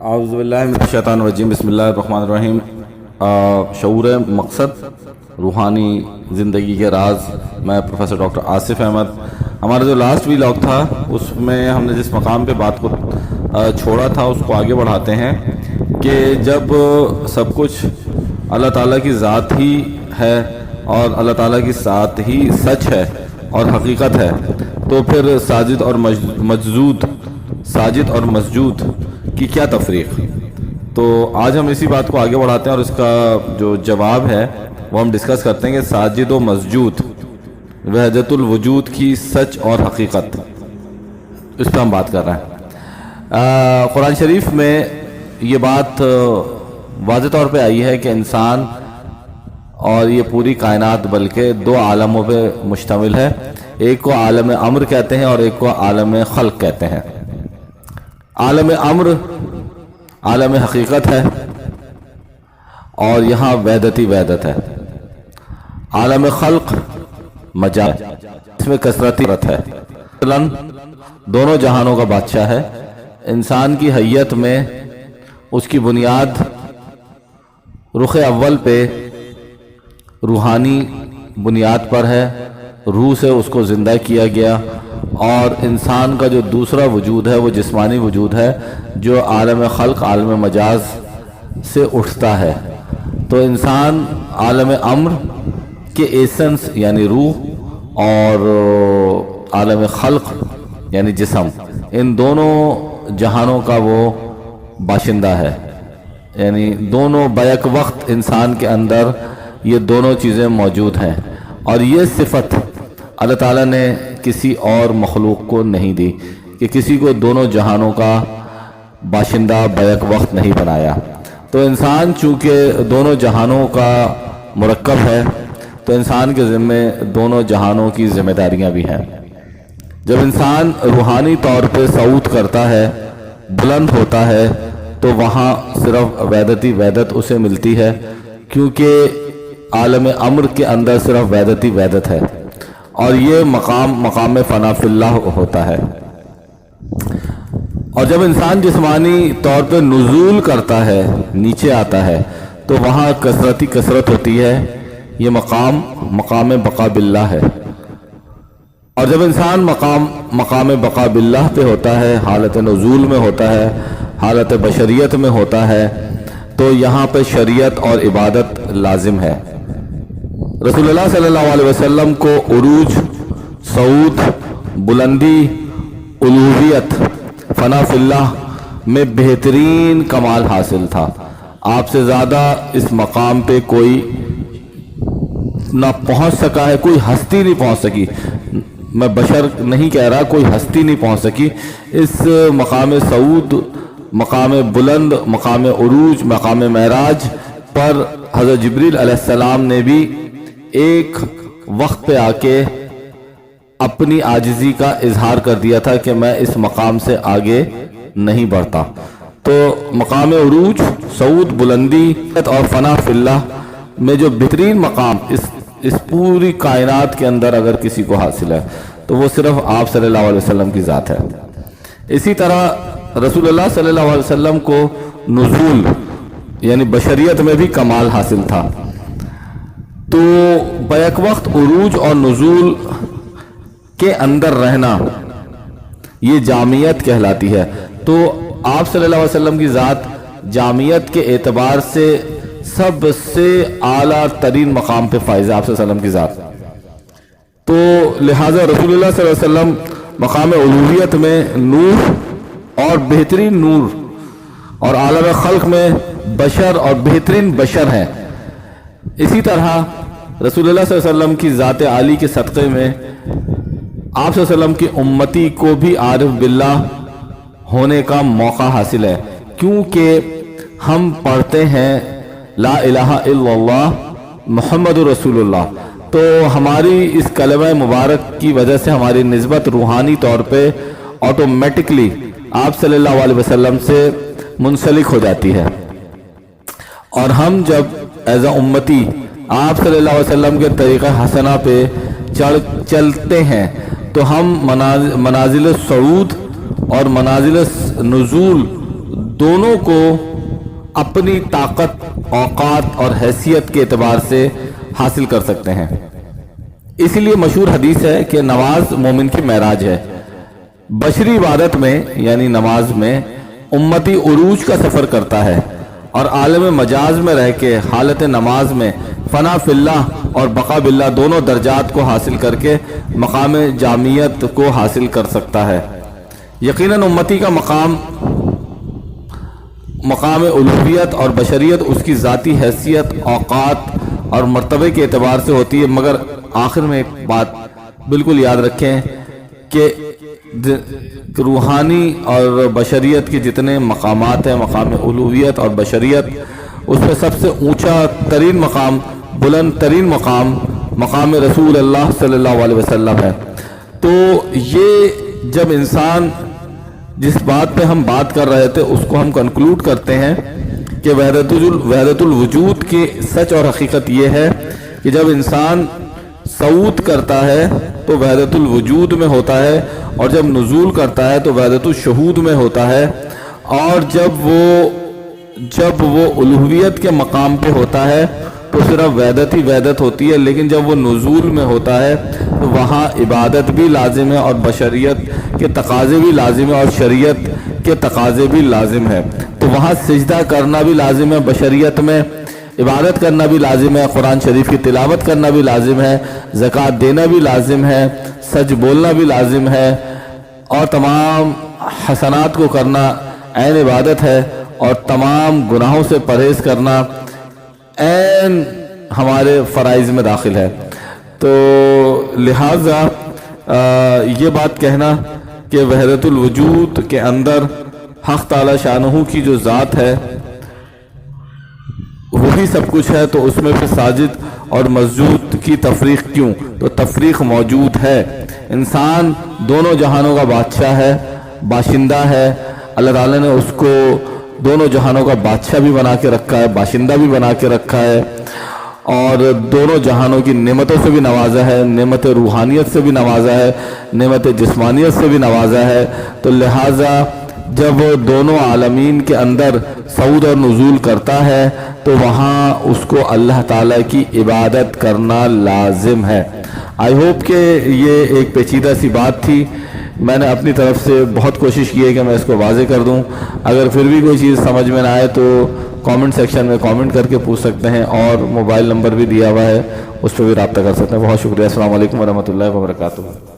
اعوذ باللہ من الشیطان الرجیم، بسم اللہ الرحمن الرحیم۔ شعور مقصد، روحانی زندگی کے راز، میں پروفیسر ڈاکٹر آصف احمد۔ ہمارا جو لاسٹ ویلاگ تھا اس میں ہم نے جس مقام پہ بات کو چھوڑا تھا اس کو آگے بڑھاتے ہیں کہ جب سب کچھ اللہ تعالیٰ کی ذات ہی ہے اور اللہ تعالیٰ کی ذات ہی سچ ہے اور حقیقت ہے، تو پھر ساجد اور مسجود کی کیا تفریق؟ تو آج ہم اسی بات کو آگے بڑھاتے ہیں اور اس کا جو جواب ہے وہ ہم ڈسکس کرتے ہیں کہ ساجد و مسجود، وحدت الوجود کی سچ اور حقیقت، اس پہ ہم بات کر رہے ہیں۔ قرآن شریف میں یہ بات واضح طور پہ آئی ہے کہ انسان اور یہ پوری کائنات بلکہ دو عالموں پہ مشتمل ہے، ایک کو عالم امر کہتے ہیں اور ایک کو عالم خلق کہتے ہیں۔ عالم امر عالم حقیقت ہے اور یہاں وحدت ہی وحدت ہے۔ عالم خلق مجاز، اس میں کثرتی ہے، دونوں جہانوں کا بادشاہ ہے۔ انسان کی حیت میں اس کی بنیاد رخ اول پہ روحانی بنیاد پر ہے، روح سے اس کو زندہ کیا گیا، اور انسان کا جو دوسرا وجود ہے وہ جسمانی وجود ہے جو عالم خلق عالم مجاز سے اٹھتا ہے۔ تو انسان عالم امر کے ایسنس یعنی روح اور عالم خلق یعنی جسم، ان دونوں جہانوں کا وہ باشندہ ہے، یعنی دونوں بیک وقت انسان کے اندر یہ دونوں چیزیں موجود ہیں، اور یہ صفت اللہ تعالیٰ نے کسی اور مخلوق کو نہیں دی کہ کسی کو دونوں جہانوں کا باشندہ بیک وقت نہیں بنایا۔ تو انسان چونکہ دونوں جہانوں کا مرکب ہے تو انسان کے ذمے دونوں جہانوں کی ذمہ داریاں بھی ہیں۔ جب انسان روحانی طور پہ صعود کرتا ہے، بلند ہوتا ہے، تو وہاں صرف وحدت ہی وحدت اسے ملتی ہے، کیونکہ عالم امر کے اندر صرف وحدت ہی وحدت ہے، اور یہ مقام فنا فی اللہ ہوتا ہے۔ اور جب انسان جسمانی طور پہ نزول کرتا ہے، نیچے آتا ہے، تو وہاں کثرت ہوتی ہے، یہ مقام بقا باللہ ہے۔ اور جب انسان مقام بقا باللہ پہ ہوتا ہے، حالت نزول میں ہوتا ہے، حالت بشریت میں ہوتا ہے، تو یہاں پہ شریعت اور عبادت لازم ہے۔ رسول اللہ صلی اللہ علیہ وسلم کو عروج، صعود، بلندی، الوہیت، فنا فی اللہ میں بہترین کمال حاصل تھا۔ آپ سے زیادہ اس مقام پہ کوئی نہ پہنچ سکا ہے، کوئی ہستی نہیں پہنچ سکی، میں بشر نہیں کہہ رہا، کوئی ہستی نہیں پہنچ سکی اس مقام صعود، مقام بلند، مقام عروج، مقام معراج پر۔ حضرت جبریل علیہ السلام نے بھی ایک وقت پہ آ کے اپنی عاجزی کا اظہار کر دیا تھا کہ میں اس مقام سے آگے نہیں بڑھتا۔ تو مقام عروج، صعود، بلندی اور فنا فی اللہ میں جو بہترین مقام اس پوری کائنات کے اندر اگر کسی کو حاصل ہے تو وہ صرف آپ صلی اللہ علیہ وسلم کی ذات ہے۔ اسی طرح رسول اللہ صلی اللہ علیہ وسلم کو نزول یعنی بشریت میں بھی کمال حاصل تھا۔ تو بیک وقت عروج اور نزول کے اندر رہنا یہ جامعیت کہلاتی ہے۔ تو آپ صلی اللہ علیہ وسلم کی ذات جامعیت کے اعتبار سے سب سے اعلیٰ ترین مقام پہ فائز ہے، آپ صلی اللہ علیہ وسلم کی ذات۔ تو لہٰذا رسول اللہ صلی اللہ علیہ وسلم مقام الوہیت میں نور اور بہترین نور، اور عالم خلق میں بشر اور بہترین بشر ہیں۔ اسی طرح رسول اللہ صلی اللہ علیہ وسلم کی ذات عالی کے صدقے میں آپ صلی اللہ علیہ وسلم کی امتی کو بھی عارف باللہ ہونے کا موقع حاصل ہے، کیونکہ ہم پڑھتے ہیں لا الہ الا اللہ محمد رسول اللہ، تو ہماری اس کلمہ مبارک کی وجہ سے ہماری نسبت روحانی طور پہ آٹومیٹکلی آپ صلی اللہ علیہ وسلم سے منسلک ہو جاتی ہے، اور ہم جب ایز اے امتی آپ صلی اللہ علیہ وسلم کے طریقہ حسنہ پہ چلتے ہیں تو ہم منازل صعود اور منازل نزول دونوں کو اپنی طاقت، اوقات اور حیثیت کے اعتبار سے حاصل کر سکتے ہیں۔ اس لیے مشہور حدیث ہے کہ نماز مومن کی معراج ہے۔ بشری عبادت میں یعنی نماز میں امتی عروج کا سفر کرتا ہے، اور عالم مجاز میں رہ کے حالت نماز میں فنا فی اللہ اور بقا باللہ دونوں درجات کو حاصل کر کے مقام جامعیت کو حاصل کر سکتا ہے۔ یقیناً امتی کا مقام الوہیت اور بشریت اس کی ذاتی حیثیت، اوقات اور مرتبے کے اعتبار سے ہوتی ہے، مگر آخر میں ایک بات بالکل یاد رکھیں کہ روحانی اور بشریت کے جتنے مقامات ہیں، مقام الوہیت اور بشریت، اس میں سب سے اونچا ترین مقام، بلند ترین مقام، مقام رسول اللہ صلی اللہ علیہ وسلم ہے۔ تو یہ جب انسان جس بات پہ ہم بات کر رہے تھے اس کو ہم کنکلوڈ کرتے ہیں کہ وحدت الوجود کی سچ اور حقیقت یہ ہے کہ جب انسان صعود کرتا ہے تو وحدت الوجود میں ہوتا ہے، اور جب نزول کرتا ہے تو وحدت الشہود میں ہوتا ہے، اور جب وہ الوہیت کے مقام پہ ہوتا ہے تو صرف وحدت ہی وحدت ہوتی ہے، لیکن جب وہ نزول میں ہوتا ہے تو وہاں عبادت بھی لازم ہے، اور بشریت کے تقاضے بھی لازم ہے، اور شریعت کے تقاضے بھی لازم ہے۔ تو وہاں سجدہ کرنا بھی لازم ہے، بشریت میں عبادت کرنا بھی لازم ہے، قرآن شریف کی تلاوت کرنا بھی لازم ہے، زکوٰۃ دینا بھی لازم ہے، سچ بولنا بھی لازم ہے، اور تمام حسنات کو کرنا عین عبادت ہے، اور تمام گناہوں سے پرہیز کرنا عین ہمارے فرائض میں داخل ہے۔ تو لہٰذا یہ بات کہنا کہ وحدت الوجود کے اندر حق تعالی شانہ کی جو ذات ہے وہی سب کچھ ہے، تو اس میں پھر ساجد اور مسجود کی تفریق کیوں؟ تو تفریق موجود ہے۔ انسان دونوں جہانوں کا بادشاہ ہے، باشندہ ہے۔ اللہ تعالیٰ نے اس کو دونوں جہانوں کا بادشاہ بھی بنا کے رکھا ہے، باشندہ بھی بنا کے رکھا ہے، اور دونوں جہانوں کی نعمتوں سے بھی نوازا ہے، نعمت روحانیت سے بھی نوازا ہے، نعمت جسمانیت سے بھی نوازا ہے۔ تو لہٰذا جب وہ دونوں عالمین کے اندر صعود اور نزول کرتا ہے تو وہاں اس کو اللہ تعالیٰ کی عبادت کرنا لازم ہے۔ آئی ہوپ کہ یہ ایک پیچیدہ سی بات تھی، میں نے اپنی طرف سے بہت کوشش کی ہے کہ میں اس کو واضح کر دوں۔ اگر پھر بھی کوئی چیز سمجھ میں نہ آئے تو کامنٹ سیکشن میں کامنٹ کر کے پوچھ سکتے ہیں، اور موبائل نمبر بھی دیا ہوا ہے، اس پہ بھی رابطہ کر سکتے ہیں۔ بہت شکریہ۔ السلام علیکم ورحمۃ اللہ وبرکاتہ۔